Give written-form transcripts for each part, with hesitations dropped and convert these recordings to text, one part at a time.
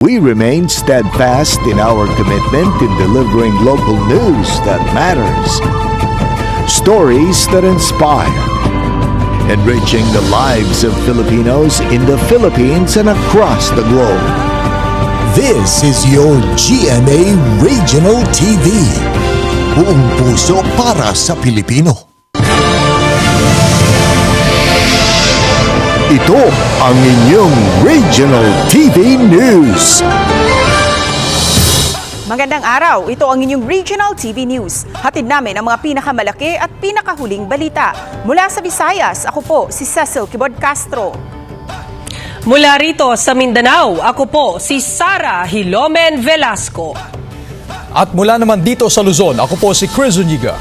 We remain steadfast in our commitment in delivering local news that matters. Stories that inspire. Enriching the lives of Filipinos in the Philippines and across the globe. This is your GMA Regional TV. Buong puso para sa Pilipino. Ito ang inyong Regional TV News. Magandang araw, ito ang inyong Regional TV News. Hatid namin ang mga pinakamalaki at pinakahuling balita. Mula sa Visayas, ako po si Cecil Kibod Castro. Mula rito sa Mindanao, ako po si Sara Hilomen Velasco. At mula naman dito sa Luzon, ako po si Chris Zuniga.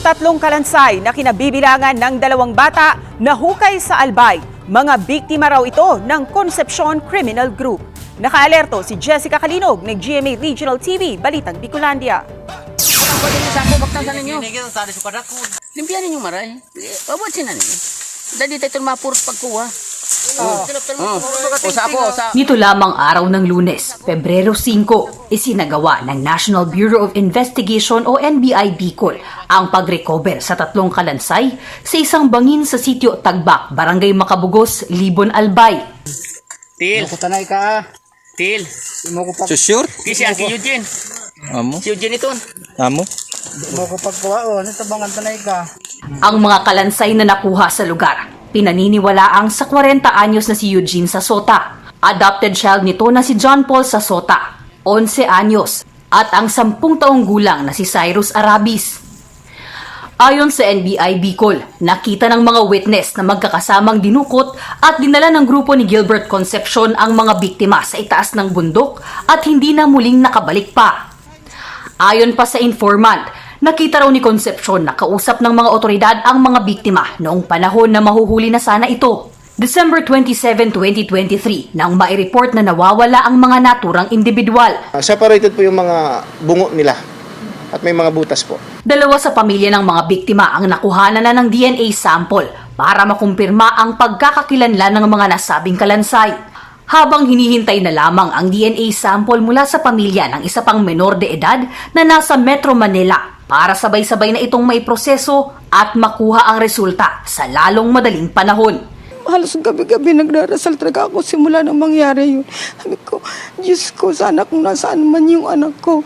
Tatlong kalansay na kinabibilangan ng 2 bata na hukay sa Albay. Mga biktima raw ito ng Concepcion Criminal Group. Nakaalerto si Jessica Kalinog ng GMA Regional TV, Balitang Bicolandia. Limpian ninyo maray. Abot siya ninyo. Dali tayo mapurot pagkuha. Nito lamang araw ng Lunes, Pebrero 5, isinagawa ng National Bureau of Investigation o NBI Bicol ang pag-recover sa 3 kalansay sa isang bangin sa sitio Tagbak, Barangay Macabugos, Libon, Albay. Til. Kutanay ka. Til. Mo ko pag Sure? Ti si Eugene. Amo? Si Eugene ito. Amo? mo ko pagkuha ano tabangan tanay ka. Ang mga kalansay na nakuha sa lugar, pinaniniwalaang sa 40 anyos na si Eugene Sasota. Adopted child nito na si John Paul Sasota, 11 anyos, at ang 10 taong gulang na si Cyrus Arabis. Ayon sa NBI Bicol, nakita ng mga witness na magkakasamang dinukot at dinala ng grupo ni Gilbert Concepcion ang mga biktima sa itaas ng bundok at hindi na muling nakabalik pa. Ayon pa sa informant, nakita raw ni Concepcion na kausap ng mga otoridad ang mga biktima noong panahon na mahuhuli na sana ito. December 27, 2023, nang mai-report na nawawala ang mga naturang individual. Separated po yung mga bungo nila at may mga butas po. 2 sa pamilya ng mga biktima ang nakuhanan na ng DNA sample para makumpirma ang pagkakakilanlan ng mga nasabing kalansay. Habang hinihintay na lamang ang DNA sample mula sa pamilya ng isa pang menor de edad na nasa Metro Manila para sabay-sabay na itong may proseso at makuha ang resulta sa lalong madaling panahon. Halos gabi-gabi nagdarasal talaga ako simula nang mangyari yun. Sabi ko, Diyos ko, sana kung nasaan man yung anak ko,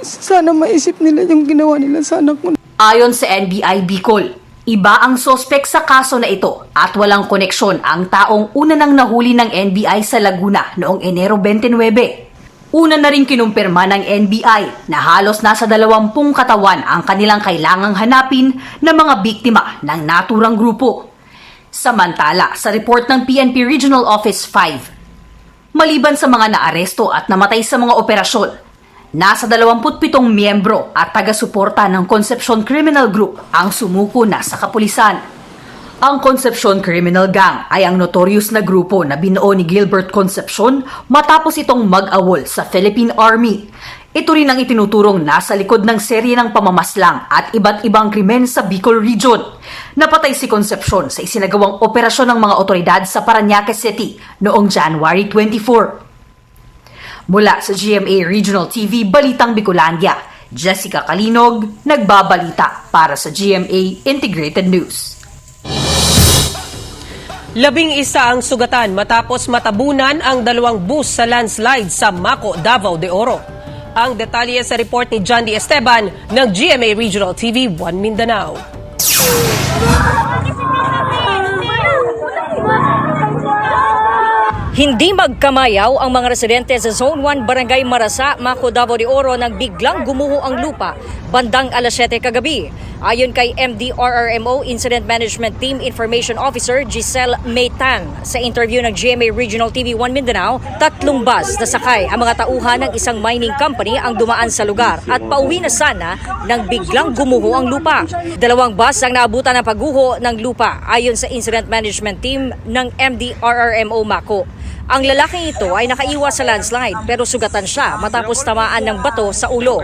sana maisip nila yung ginawa nila sa anak ko. Ayon sa NBI Bicol, iba ang sospek sa kaso na ito at walang koneksyon ang taong una nang nahuli ng NBI sa Laguna noong Enero 29. Una na rin kinumpirma ng NBI na halos nasa 20 katawan ang kanilang kailangang hanapin na mga biktima ng naturang grupo. Samantala, sa report ng PNP Regional Office 5, maliban sa mga naaresto at namatay sa mga operasyon, nasa 27 miyembro at taga-suporta ng Concepcion Criminal Group ang sumuko na sa kapulisan. Ang Concepcion Criminal Gang ay ang notorious na grupo na binuo ni Gilbert Concepcion matapos itong mag-awol sa Philippine Army. Ito rin ang itinuturong nasa likod ng serye ng pamamaslang at iba't ibang krimen sa Bicol Region. Napatay si Concepcion sa isinagawang operasyon ng mga otoridad sa Parañaque City noong January 24. Mula sa GMA Regional TV, Balitang Bicolandia, Jessica Kalinog, nagbabalita para sa GMA Integrated News. 11 ang sugatan matapos matabunan ang 2 bus sa landslide sa Maco, Davao de Oro. Ang detalye sa report ni John D. Esteban ng GMA Regional TV 1 Mindanao. Hindi magkamayaw ang mga residente sa Zone 1 Barangay Marasa, Maco, Davao de Oro nang biglang gumuho ang lupa bandang alas 7 kagabi. Ayon kay MDRRMO Incident Management Team Information Officer Giselle Maytang sa interview ng GMA Regional TV 1 Mindanao, 3 bus na sakay ang mga tauhan ng isang mining company ang dumaan sa lugar at pauwi na sana nang biglang gumuho ang lupa. 2 bus ang naabutan ng pagguho ng lupa ayon sa Incident Management Team ng MDRRMO Maco. Ang lalaking ito ay nakaiwas sa landslide pero sugatan siya matapos tamaan ng bato sa ulo.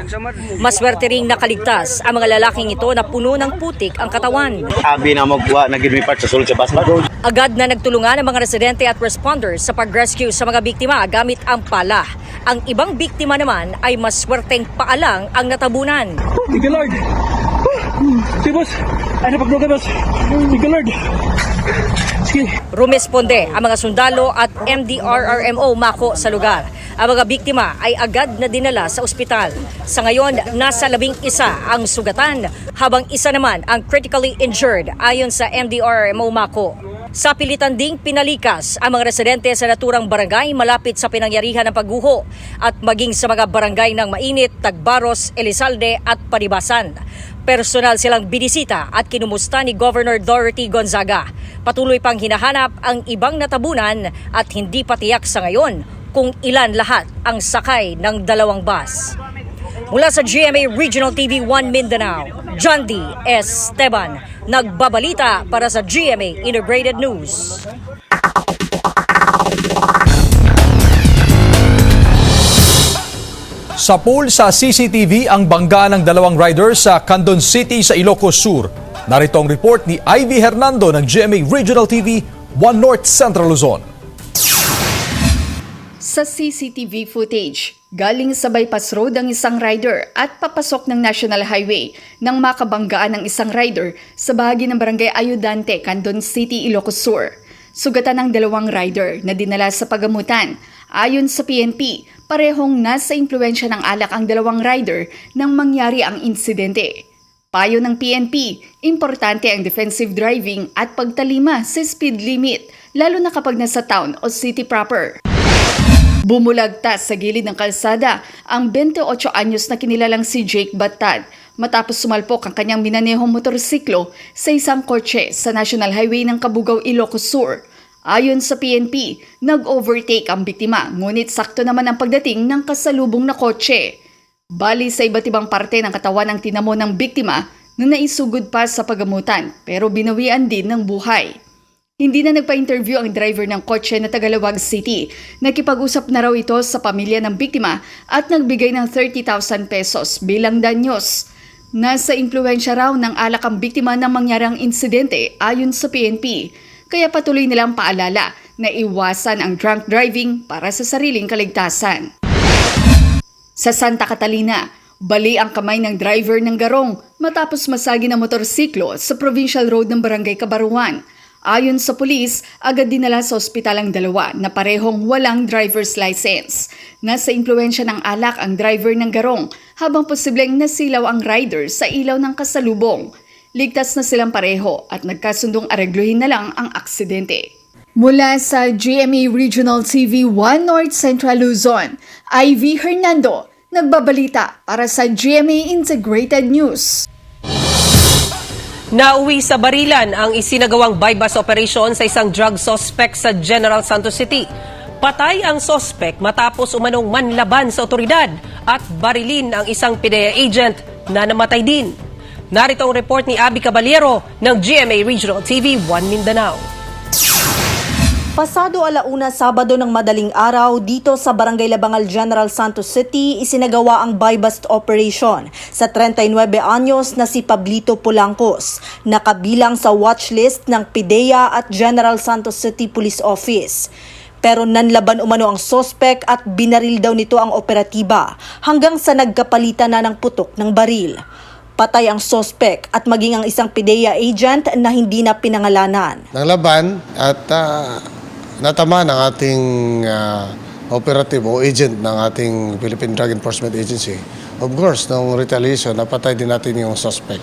Maswerte ring nakaligtas ang mga lalaking ito na puno ng putik ang katawan. Abi na magkuha, nag-give part sa sulod sa basbas. Agad na nagtulungan ang mga residente at responders sa pag-rescue sa mga biktima gamit ang pala. Ang ibang biktima naman ay maswerteng paalang ang natabunan. Thank you, Lord. Si boss, ano pagduga, boss? Thank you, Lord. Sige. Rumesponde ang mga sundalo at MDRRMO Mako sa lugar. Ang mga biktima ay agad na dinala sa ospital. Sa ngayon, nasa 11 ang sugatan, habang isa naman ang critically injured ayon sa MDRRMO Mako. Sa pilitan ding pinalikas ang mga residente sa naturang barangay malapit sa pinangyarihan ng pagguho at maging sa mga barangay ng Mainit, Tagbaros, Elizalde at Panibasan. Personal silang binisita at kinumusta ni Governor Dorothy Gonzaga. Patuloy pang hinahanap ang ibang natabunan at hindi pa tiyak sa ngayon kung ilan lahat ang sakay ng dalawang bus. Mula sa GMA Regional TV 1 Mindanao, John D. Esteban, nagbabalita para sa GMA Integrated News. Sa pool sa CCTV ang bangga ng dalawang riders sa Candon City sa Ilocos Sur. Narito ang report ni Ivy Hernando ng GMA Regional TV 1 North Central Luzon. Sa CCTV footage, galing sa bypass road ang isang rider at papasok ng National Highway nang makabanggaan ng isang rider sa bahagi ng Barangay Ayudante, Candon City, Ilocos Sur. Sugatan ng dalawang rider na dinala sa pagamutan. Ayon sa PNP, parehong nasa impluwensya ng alak ang dalawang rider nang mangyari ang insidente. Payo ng PNP, importante ang defensive driving at pagtalima sa speed limit, lalo na kapag nasa town o city proper. Bumulagtas sa gilid ng kalsada ang 28 anyos na kinilalang si Jake Batad matapos sumalpok ang kanyang minanehong motorsiklo sa isang kotse sa National Highway ng Cabugao, Ilocos Sur. Ayon sa PNP, nag-overtake ang biktima ngunit sakto naman ang pagdating ng kasalubong na kotse. Bali sa iba't ibang parte ng katawan ang tinamo ng biktima na naisugod pa sa pagamutan pero binawian din ng buhay. Hindi na nagpa-interview ang driver ng kotse na Tagalawag City. Nakipag-usap na raw ito sa pamilya ng biktima at nagbigay ng 30,000 pesos bilang danyos. Nasa impluwensya raw ng alak ang biktima ng mangyarang insidente ayon sa PNP. Kaya patuloy nilang paalala na iwasan ang drunk driving para sa sariling kaligtasan. Sa Santa Catalina, bali ang kamay ng driver ng garong matapos masagi ng motorsiklo sa provincial road ng Barangay Kabaruan. Ayon sa pulis, agad dinala sa ospital ang dalawa na parehong walang driver's license. Nasa impluwensya ng alak ang driver ng garong habang posibleng nasilaw ang rider sa ilaw ng kasalubong. Ligtas na silang pareho at nagkasundong aregluhin na lang ang aksidente. Mula sa GMA Regional TV 1 North Central Luzon, Ivy Hernando, nagbabalita para sa GMA Integrated News. Nauwi sa barilan ang isinagawang bypass operation sa isang drug suspect sa General Santos City. Patay ang suspect matapos umanong manlaban sa otoridad at barilin ang isang PDEA agent na namatay din. Narito ang report ni Abby Caballero ng GMA Regional TV 1 Mindanao. Pasado 1:00 Sabado ng madaling araw dito sa Barangay Labangal, General Santos City, isinagawa ang buy-bust operation sa 39 anyos na si Pablito Polancos, nakabilang sa watchlist ng PDEA at General Santos City Police Office. Pero nanlaban umano ang sospek at binaril daw nito ang operatiba hanggang sa nagkapalitan na ng putok ng baril. Patay ang sospek at maging ang isang PDEA agent na hindi na pinangalanan. Nanglaban at natama ng ating operative o agent ng ating Philippine Drug Enforcement Agency. Of course, nung retaliation, napatay din natin yung sospek.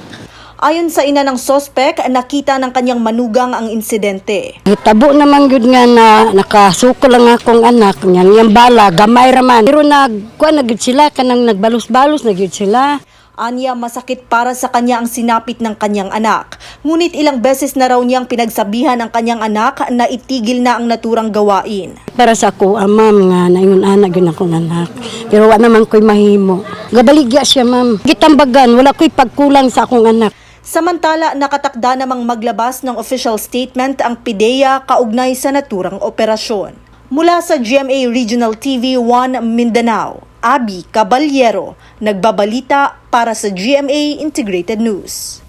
Ayon sa ina ng sospek, nakita ng kanyang manugang ang insidente. Hitabo naman yun nga na nakasuko lang akong anak, yung bala, gamay raman. Pero nagkuha na yun sila, kanang nagbalos-balos na yun sila. Anya, masakit para sa kanya ang sinapit ng kanyang anak. Ngunit ilang beses na raw niyang pinagsabihan ang kanyang anak na itigil na ang naturang gawain. Para sa ako, ma'am, nga naingon anak yun akong anak. Pero wala naman ko'y mahimo. Gabaligya siya, ma'am. Gitambagan, wala ko'y pagkulang sa akong anak. Samantala, nakatakda namang maglabas ng official statement ang PDEA kaugnay sa naturang operasyon. Mula sa GMA Regional TV 1 Mindanao, Abby Caballero, nagbabalita para sa GMA Integrated News.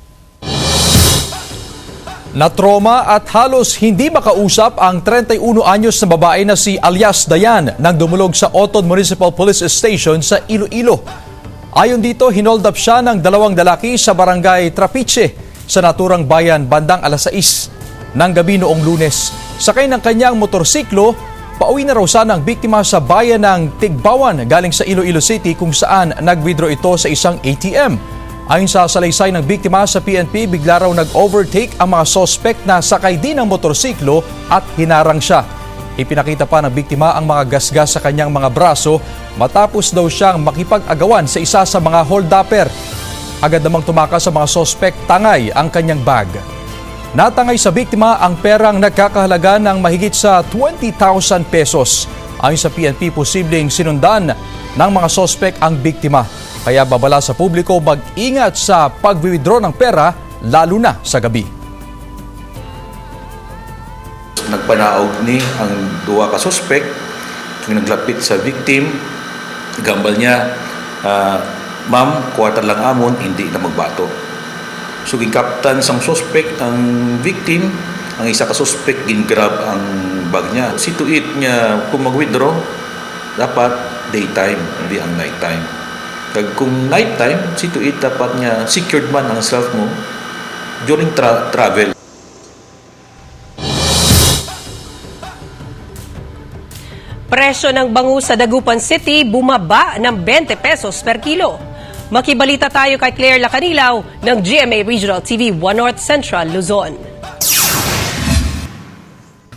Natroma at halos hindi makausap ang 31 anyos na babae na si Alias Dayan nang dumulog sa Oton Municipal Police Station sa Iloilo. Ayon dito, hinold up siya ng dalawang lalaki sa barangay Trapiche sa naturang bayan bandang alas 6 ng gabi noong Lunes. Sakay ng kanyang motorsiklo, pauwi na raw sana ang biktima sa bayan ng Tigbawan galing sa Iloilo City kung saan nag-withdraw ito sa isang ATM. Ayon sa salaysay ng biktima sa PNP, bigla raw nag-overtake ang mga sospek na sakay din ng motorsiklo at hinarang siya. Ipinakita pa ng biktima ang mga gasgas sa kanyang mga braso matapos daw siyang makipag-agawan sa isa sa mga hold-upper. Agad namang tumakas sa mga sospek, tangay ang kanyang bag. Natangay sa biktima ang perang nagkakahalaga ng mahigit sa 20,000 pesos. Ayon sa PNP, posibleng sinundan ng mga sospek ang biktima. Kaya babala sa publiko mag-ingat sa pag-withdraw ng pera lalo na sa gabi. Nagpanaog ni ang duwa ka suspect naglapit sa victim, gambal niya, ma'am, kwarta lang amon, hindi na magbato. So gikaptan sang suspect ang victim, ang isa ka suspect gingrab ang bag niya. See to it niya kung mag-withdraw, dapat daytime, hindi ang nighttime. Kung nighttime, see to it dapat niya secured man ang self mo during travel. Presyo ng bangus sa Dagupan City bumaba ng 20 pesos per kilo. Makibalita tayo kay Claire Lacanilaw ng GMA Regional TV 1 North Central, Luzon.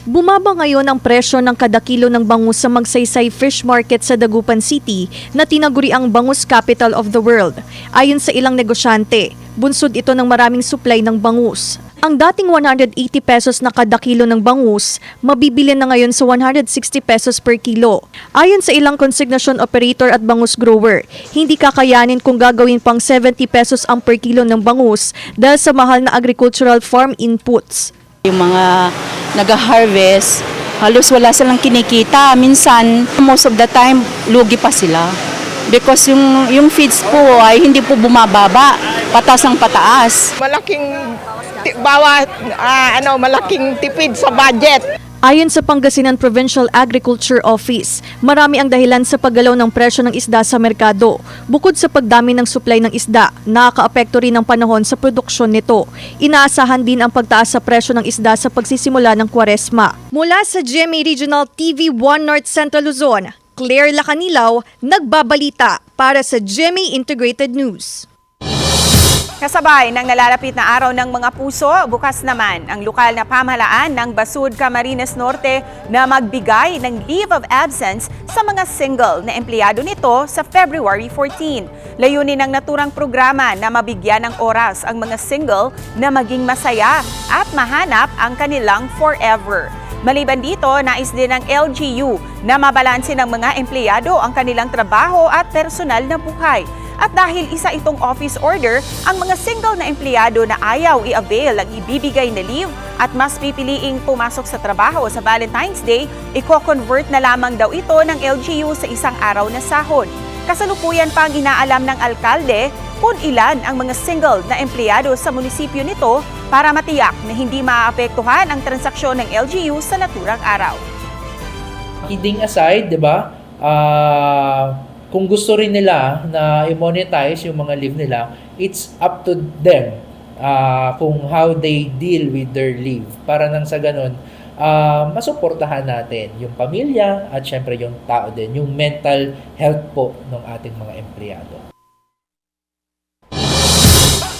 Bumaba ngayon ang presyo ng kada kilo ng bangus sa Magsaysay Fish Market sa Dagupan City na tinaguri ang bangus capital of the world. Ayon sa ilang negosyante, bunsod ito ng maraming supply ng bangus. Ang dating 180 pesos na kada kilo ng bangus, mabibili na ngayon sa 160 pesos per kilo. Ayon sa ilang consignation operator at bangus grower, hindi kakayanin kung gagawin pang 70 pesos ang per kilo ng bangus dahil sa mahal na agricultural farm inputs. Yung mga nag-harvest, halos wala silang kinikita. Minsan, most of the time, lugi pa sila. Because yung feeds po ay hindi po bumababa, patas ang pataas. Malaking tipid sa budget. Ayon sa Pangasinan Provincial Agriculture Office, marami ang dahilan sa paggalaw ng presyo ng isda sa merkado. Bukod sa pagdami ng supply ng isda, nakakaapekto rin ang panahon sa produksyon nito. Inaasahan din ang pagtaas sa presyo ng isda sa pagsisimula ng Kwaresma. Mula sa GMA Regional TV 1 North Central Luzon, Claire Lacanilaw, nagbabalita para sa GMA Integrated News. Kasabay ng nalalapit na araw ng mga puso, bukas naman ang lokal na pamahalaan ng Basud, Camarines Norte na magbigay ng leave of absence sa mga single na empleyado nito sa February 14. Layunin ng naturang programa na mabigyan ng oras ang mga single na maging masaya at mahanap ang kanilang forever. Maliban dito, nais din ng LGU na mabalanse ng mga empleyado ang kanilang trabaho at personal na buhay. At dahil isa itong office order, ang mga single na empleyado na ayaw i-avail ang ibibigay na leave at mas pipiliing pumasok sa trabaho sa Valentine's Day, i-convert na lamang daw ito ng LGU sa isang araw na sahod. Kasalukuyan pa ang inaalam ng alkalde kung ilan ang mga single na empleyado sa munisipyo nito para matiyak na hindi maaapektuhan ang transaksyon ng LGU sa naturang araw. Kidding aside, di ba? Kung gusto rin nila na i-monetize yung mga leave nila, it's up to them kung how they deal with their leave. Para nang sa ganun, masuportahan natin yung pamilya at syempre yung tao din, yung mental health po ng ating mga empleyado.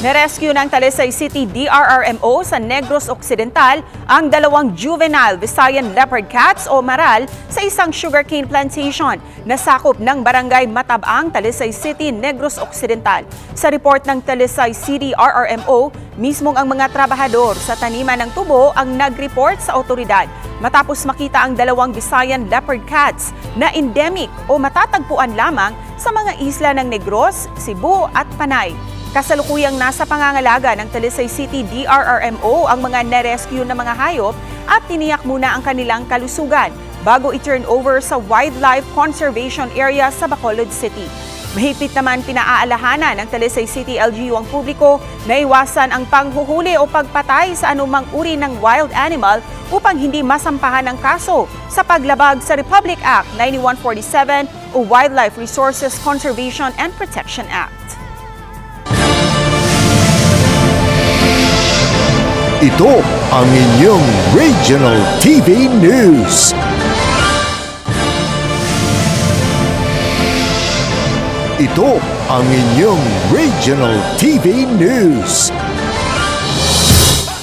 Narescue ng Talisay City DRRMO sa Negros Occidental ang dalawang juvenile Visayan leopard cats o maral sa isang sugarcane plantation na sakop ng barangay Matabang, Talisay City, Negros Occidental. Sa report ng Talisay City RRMO, mismong ang mga trabahador sa taniman ng tubo ang nag-report sa otoridad matapos makita ang dalawang Visayan leopard cats na endemic o matatagpuan lamang sa mga isla ng Negros, Cebu at Panay. Kasalukuyang nasa pangangalaga ng Talisay City DRRMO ang mga narescue na mga hayop at tiniyak muna ang kanilang kalusugan. bago i-turn over sa Wildlife Conservation Area sa Bacolod City. Mahigpit naman pinaaalahanan ng Talisay City LGU ang publiko na iwasan ang panghuhuli o pagpatay sa anumang uri ng wild animal upang hindi masampahan ng kaso sa paglabag sa Republic Act 9147 o Wildlife Resources Conservation and Protection Act. Ito ang inyong Regional TV News. Ito ang inyong Regional TV News.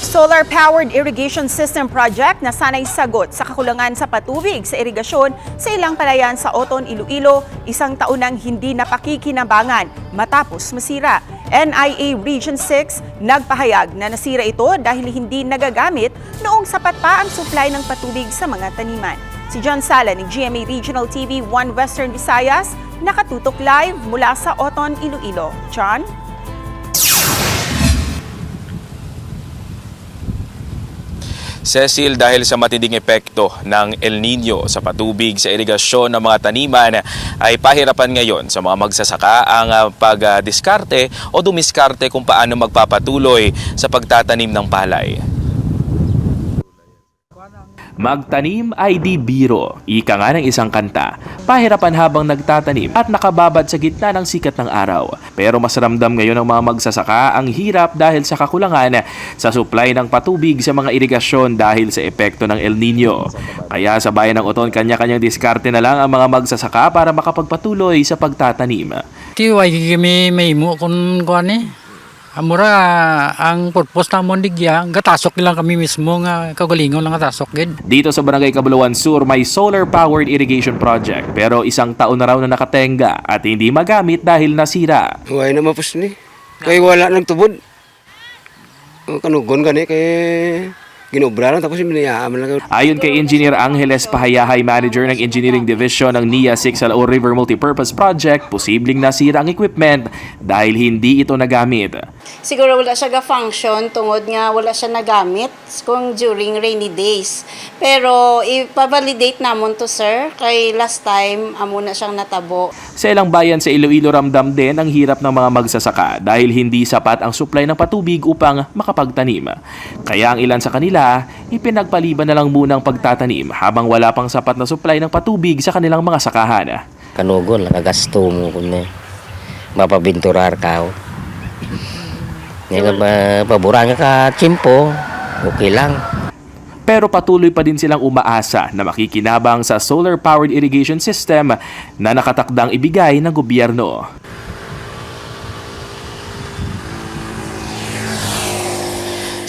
Solar-powered irrigation system project na sanay sagot sa kakulangan sa patubig sa irigasyon sa ilang palayan sa Oton, Iloilo, isang taon nang hindi napakikinabangan matapos masira. NIA Region 6 nagpahayag na nasira ito dahil hindi nagagamit noong sapat pa ang supply ng patubig sa mga taniman. Si John Sala ng GMA Regional TV 1 Western Visayas nakatutok live mula sa Oton, Iloilo. John? Cecil, dahil sa matinding epekto ng El Nino sa patubig sa irigasyon ng mga taniman, ay pahirapan ngayon sa mga magsasaka ang pagdiskarte o dumiskarte kung paano magpapatuloy sa pagtatanim ng palay. Magtanim ay di biro, ika nga ng isang kanta. Pahirapan habang nagtatanim at nakababad sa gitna ng sikat ng araw. Pero mas ramdam ngayon ng mga magsasaka ang hirap dahil sa kakulangan sa supply ng patubig sa mga irigasyon dahil sa epekto ng El Nino. Kaya sa bayan ng Oton, kanya-kanyang diskarte na lang ang mga magsasaka para makapagpatuloy sa pagtatanim. Tiwai kami may mo kun kuan amura ang purpose namon digya gatasok lang kami mismo nga kagalingon lang gatasok gid. Dito sa Barangay Cabuluan Sur may solar-powered irrigation project pero isang taon na raw na nakatenga at hindi magamit dahil nasira. Huwag na mapos ni. Kaya wala nang tubod. Kanugon gani kay ginobra lang tapos binayaan lang. Ayon kay Engineer Angeles Pahayahay, Manager ng Engineering Division ng NIA 6 Alao River Multipurpose Project, posibleng nasira ang equipment dahil hindi ito nagamit. Siguro wala siya ga-function tungod nga wala siya nagamit kung during rainy days. Pero ipa-validate namon to sir kay last time amo na siyang natabo. Sa ilang bayan sa Iloilo ramdam din ang hirap ng mga magsasaka dahil hindi sapat ang supply ng patubig upang makapagtanim. Kaya ang ilan sa kanila ipinagpaliban na lang munang pagtatanim habang wala pang sapat na supply ng patubig sa kanilang mga sakahan. Kanugon, nakagasto mo kung mapabinturar ka. Ngayon, paborang ka tsimpo, okay lang. Pero patuloy pa din silang umaasa na makikinabang sa solar-powered irrigation system na nakatakdang ibigay ng gobyerno.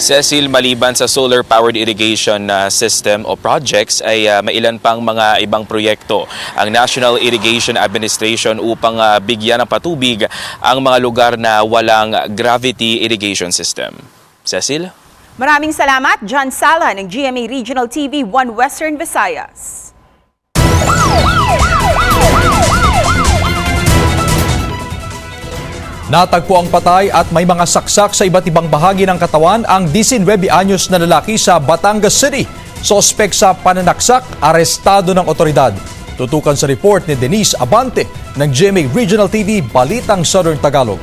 Cecil, maliban sa solar-powered irrigation system o projects ay mailan pang mga ibang proyekto ang National Irrigation Administration upang bigyan ng patubig ang mga lugar na walang gravity irrigation system. Cecil? Maraming salamat, John Sala ng GMA Regional TV 1 Western Visayas. Natagpo ang patay at may mga saksak sa iba't ibang bahagi ng katawan ang 19 anyos na lalaki sa Batangas City. Sospek sa pananaksak, arestado ng otoridad. Tutukan sa report ni Denise Abante ng GMA Regional TV Balitang Southern Tagalog.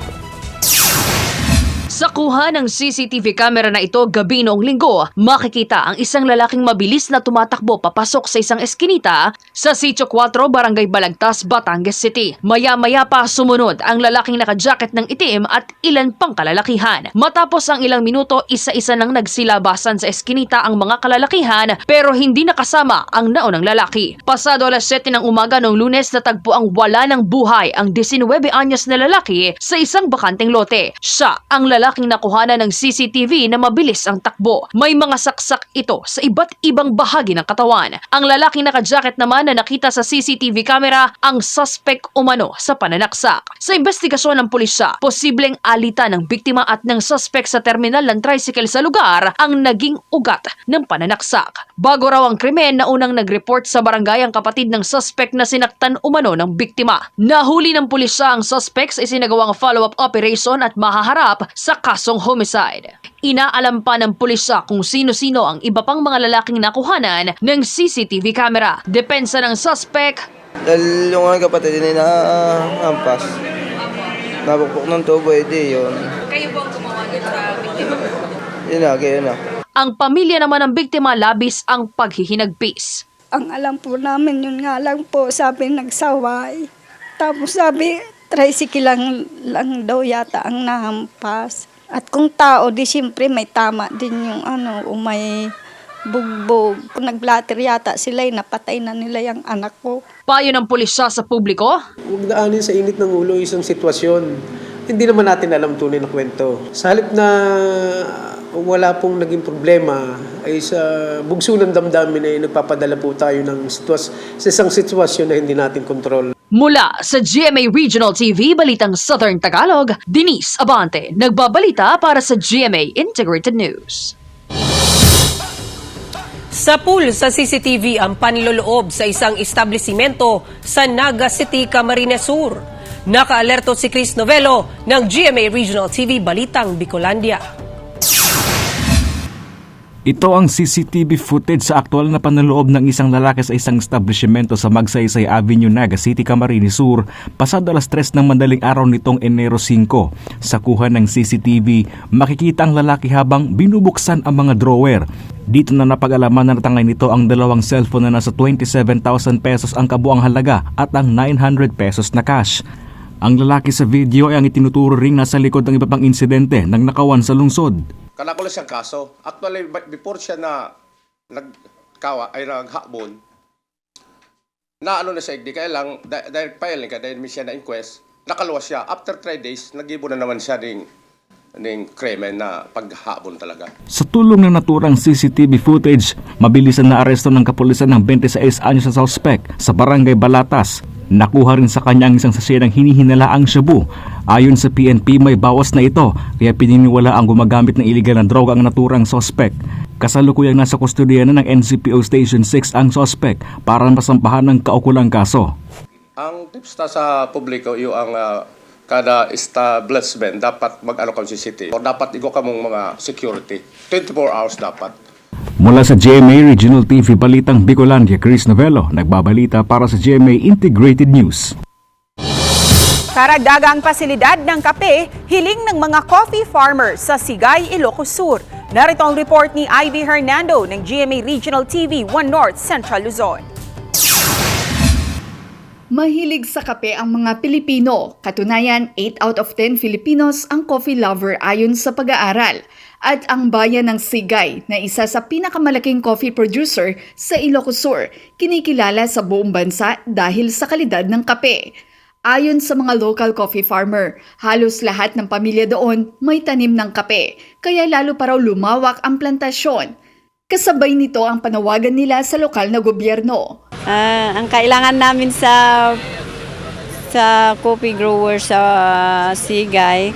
Sa kuha ng CCTV camera na ito gabi noong linggo, makikita ang isang lalaking mabilis na tumatakbo papasok sa isang eskinita sa Sitio 4, Barangay Balagtas, Batangas City. Maya-maya pa sumunod ang lalaking nakajacket ng itim at ilan pang kalalakihan. Matapos ang ilang minuto, isa-isa nang nagsilabasan sa eskinita ang mga kalalakihan pero hindi nakasama ang naunang lalaki. Pasado alas 7 ng umaga noong Lunes, natagpo ang wala ng buhay ang 19 anyos na lalaki sa isang bakanteng lote. Siya ang lalaking nakuhanan ng CCTV na mabilis ang takbo. May mga saksak ito sa iba't ibang bahagi ng katawan. Ang lalaking nakajacket naman na nakita sa CCTV camera ang suspect umano sa pananaksak. Sa investigasyon ng pulisya, posibleng alitan ng biktima at ng suspect sa terminal ng tricycle sa lugar ang naging ugat ng pananaksak. Bago raw ang krimen, naunang nag-report sa barangay ang kapatid ng suspect na sinaktan umano ng biktima. Nahuli ng pulisya ang suspect sa isinagawang follow-up operation at mahaharap sa kasong homicide. Inaalam pa ng pulisya kung sino-sino ang iba pang mga lalaking nakuhanan ng CCTV camera. Depensa ng suspect, dahil yung mga kapatid nila hampas. Nabukpok ng tubo, yun. Kayo po ang gumawa doon sa biktima? Yun na. Ang pamilya naman ng biktima labis ang paghihinagpis. Ang alam po namin, yun nga lang po, sabi nagsaway. Tapos sabi, tricycle lang daw yata ang nahampas. At kung tao, di siyempre may tama din yung may bugbog. Kung nag-blatter yata sila, napatay na nila yung anak ko. Payo ng pulisya sa publiko? Huwag daanin sa init ng ulo isang sitwasyon. Hindi naman natin alam tunay na kwento. Sa halip na wala pong naging problema, ay sa bugso ng damdamin ay nagpapadala po tayo sa isang sitwasyon na hindi natin kontrol. Mula sa GMA Regional TV, Balitang Southern Tagalog, Denise Abante, nagbabalita para sa GMA Integrated News. Sa pool sa CCTV ang panloloob sa isang establisimento sa Naga City, Camarines Sur. Nakaalerto si Chris Novelo ng GMA Regional TV Balitang Bicolandia. Ito ang CCTV footage sa aktual na panloloob ng isang lalaki sa isang establishmento sa Magsaysay Avenue, Naga City, Camarines Sur, pasado alas 3 ng madaling araw nitong Enero 5. Sa kuha ng CCTV, makikita ang lalaki habang binubuksan ang mga drawer. Dito na napag-alaman na natangay nito ang dalawang cellphone na nasa 27,000 pesos ang kabuang halaga at ang 900 pesos na cash. Ang lalaki sa video ay ang itinuturo ring nasa likod ng iba pang insidente ng nakawan sa lungsod. Kanako lang siyang kaso. Actually, before siya na naghabon, na na siya, di kaya lang, dahil filing ka, dahil may siya na inquest, nakaluwas siya. After 3 days, nag-ibo na naman siya ng krimen na paghabon talaga. Sa tulong ng naturang CCTV footage, mabilisan na aresto ng kapulisan ng 26 anyos na suspect sa Barangay Balatas. Nakuha rin sa kanya ang isang sachet ng hinihinalaang shabu. Ayon sa PNP, may bawas na ito, kaya pininiwala ang gumagamit ng iligal na droga ang naturang suspect. Kasalukuyang nasa kustodiya na ng NCPO Station 6 ang suspect para masampahan ng kaukulang kaso. Ang tips sa publiko, yung kada establishment dapat mag-ano ka CCTV. O dapat igo ka mong mga security. 24 hours dapat. Mula sa GMA Regional TV Balitang Bicolandia, Chris Novelo, nagbabalita para sa GMA Integrated News. Karagdagang pasilidad ng kape, hiling ng mga coffee farmers sa Sigay, Ilocos Sur. Narito ang report ni Ivy Hernando ng GMA Regional TV 1 North Central Luzon. Mahilig sa kape ang mga Pilipino. Katunayan, 8 out of 10 Filipinos ang coffee lover ayon sa pag-aaral. At ang bayan ng Sigay na isa sa pinakamalaking coffee producer sa Ilocos Sur, kinikilala sa buong bansa dahil sa kalidad ng kape. Ayon sa mga local coffee farmer, halos lahat ng pamilya doon may tanim ng kape, kaya lalo pa raw lumawak ang plantasyon. Kasabay nito ang panawagan nila sa lokal na gobyerno. Ang kailangan namin sa coffee grower sa Sigay,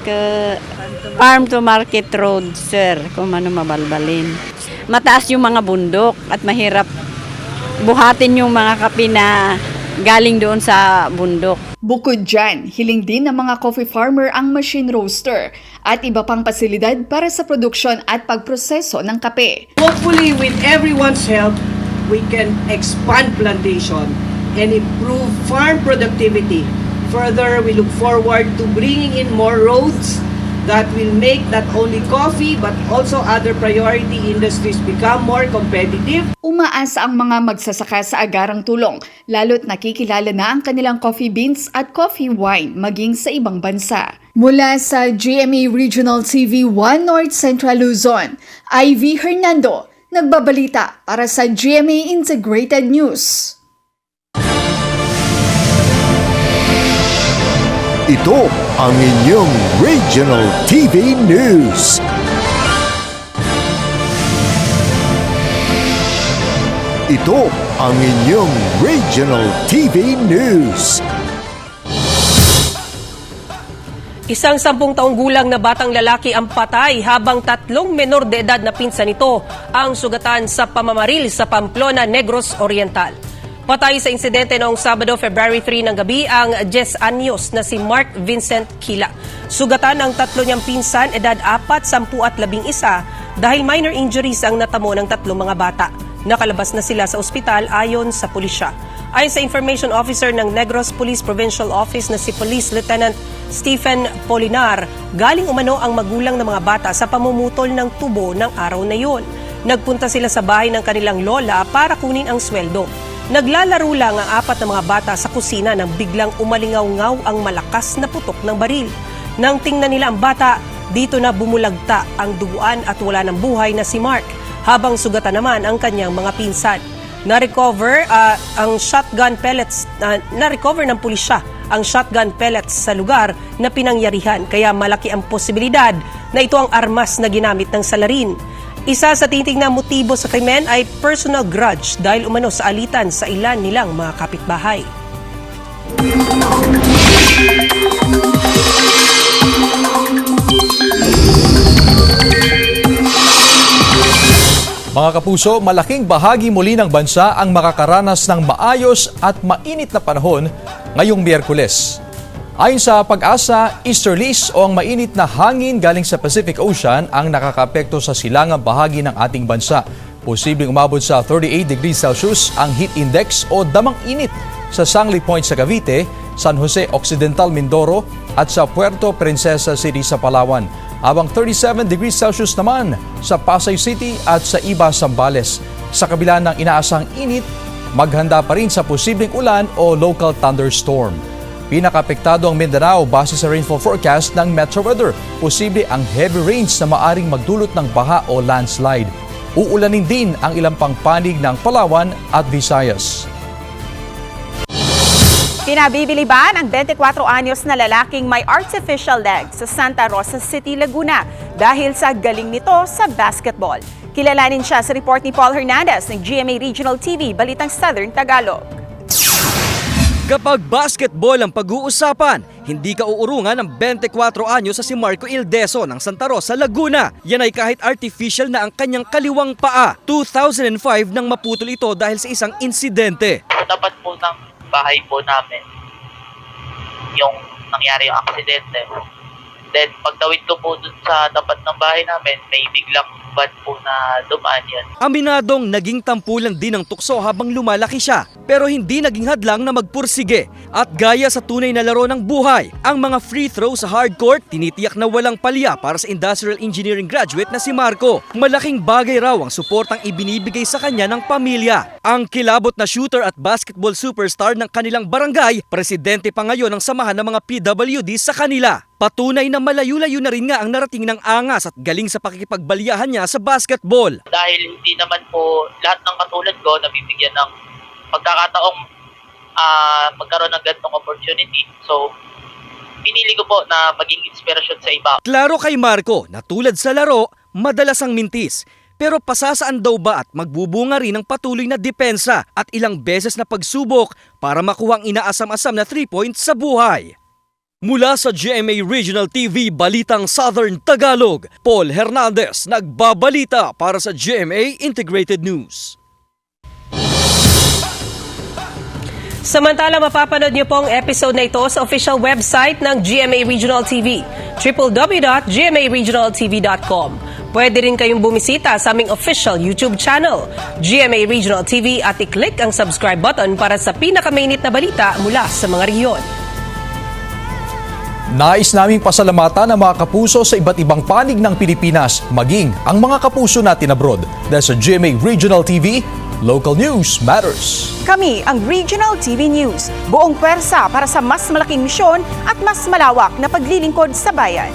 farm to market road, sir, kung ano mabalbalin. Mataas yung mga bundok at mahirap buhatin yung mga kape na galing doon sa bundok. Bukod dyan, hiling din ng mga coffee farmer ang machine roaster at iba pang pasilidad para sa produksyon at pagproseso ng kape. Hopefully, with everyone's help, we can expand plantation and improve farm productivity. Further, we look forward to bringing in more roads that will make not only coffee but also other priority industries become more competitive. Umaasa ang mga magsasaka sa agarang tulong, lalo't nakikilala na ang kanilang coffee beans at coffee wine maging sa ibang bansa. Mula sa GMA Regional TV 1 North Central Luzon, Ivy Hernando, nagbabalita para sa GMA Integrated News. Ito ang inyong Regional TV News. Ito ang inyong Regional TV News. Isang 10 taong gulang na batang lalaki ang patay habang 3 menor de edad na pinsan nito ang sugatan sa pamamaril sa Pamplona, Negros Oriental. Patay sa insidente noong Sabado, February 3 ng gabi ang 10 anyos na si Mark Vincent Kila. Sugatan ang tatlo niyang pinsan, edad 4, 10 at 11 dahil minor injuries ang natamo ng tatlong mga bata. Nakalabas na sila sa ospital ayon sa pulisya. Ayon sa Information Officer ng Negros Police Provincial Office na si Police Lieutenant Stephen Polinar, galing umano ang magulang ng mga bata sa pamumutol ng tubo ng araw na yun. Nagpunta sila sa bahay ng kanilang lola para kunin ang sweldo. Naglalaro lang ang 4 na mga bata sa kusina nang biglang umalingaw-ngaw ang malakas na putok ng baril. Nang tingnan nila ang bata, dito na bumulagta ang duguan at wala ng buhay na si Mark, habang sugatan naman ang kanyang mga pinsan. Na-recover ang shotgun pellets, na-recover ng pulisya ang shotgun pellets sa lugar na pinangyarihan, kaya malaki ang posibilidad na ito ang armas na ginamit ng salarin. Isa sa tinitingnang motibo sa krimen ay personal grudge dahil umano sa alitan sa ilan nilang mga kapitbahay. Mga kapuso, malaking bahagi muli ng bansa ang makakaranas ng maayos at mainit na panahon ngayong Miyerkules. Ayon sa Pag-asa, easterlies o ang mainit na hangin galing sa Pacific Ocean ang nakakapekto sa silangang bahagi ng ating bansa. Posibleng umabot sa 38 degrees Celsius ang heat index o damang init sa Sangley Point sa Cavite, San Jose Occidental, Mindoro at sa Puerto Princesa City sa Palawan. Habang 37 degrees Celsius naman sa Pasay City at sa Iba, Zambales. Sa kabila ng inaasang init, maghanda pa rin sa posibleng ulan o local thunderstorm. Pinakapektado ang Mindanao base sa rainfall forecast ng Metro Weather. Posible ang heavy rains na maaring magdulot ng baha o landslide. Uulanin din ang ilang pangpanig ng Palawan at Visayas. Pinabibiliban ang 24 anyos na lalaking may artificial leg sa Santa Rosa City, Laguna dahil sa galing nito sa basketball. Kilalanin siya sa report ni Paul Hernandez ng GMA Regional TV, Balitang Southern Tagalog. Kapag basketball ang pag-uusapan, hindi ka uurungan ng 24 anyos sa si Marco Ildeso ng Santa Rosa, Laguna. Yan ay kahit artificial na ang kanyang kaliwang paa. 2005 nang maputol ito dahil sa isang insidente. Tapat po ng bahay po namin yung nangyari yung aksidente. Then pagtawid ko po dun sa tapat ng bahay namin, may biglang van po na dumaan yan. Aminadong naging tampulan din ng tukso habang lumalaki siya, pero hindi naging hadlang na magpursige. At gaya sa tunay na laro ng buhay, ang mga free throw sa hardcourt tinitiyak na walang palya para sa industrial engineering graduate na si Marco. Malaking bagay raw ang suportang ibinibigay sa kanya ng pamilya. Ang kilabot na shooter at basketball superstar ng kanilang barangay, presidente pa ngayon ng samahan ng mga PWD sa kanila. Patunay na malayo-layo na rin nga ang narating ng angas at galing sa pakikipagbaliyahan niya sa basketball. Dahil hindi naman po lahat ng katulad ko nabibigyan ng pagkakataong magkaroon ng ganitong opportunity. So, pinili ko po na maging inspirasyon sa iba. Klaro kay Marco na tulad sa laro, madalas ang mintis. Pero pasasaan daw ba at magbubunga rin ng patuloy na depensa at ilang beses na pagsubok para makuha ang inaasam-asam na 3 points sa buhay. Mula sa GMA Regional TV, Balitang Southern Tagalog, Paul Hernandez, nagbabalita para sa GMA Integrated News. Samantala, mapapanood niyo po ang episode na ito sa official website ng GMA Regional TV, www.gmaregionaltv.com. Pwede rin kayong bumisita sa aming official YouTube channel, GMA Regional TV, at i-click ang subscribe button para sa pinakamainit na balita mula sa mga rehiyon. Nais naming pasalamatan ang mga kapuso sa iba't ibang panig ng Pilipinas, maging ang mga kapuso natin abroad. Dahil sa GMA Regional TV, Local News Matters. Kami ang Regional TV News, buong pwersa para sa mas malaking misyon at mas malawak na paglilingkod sa bayan.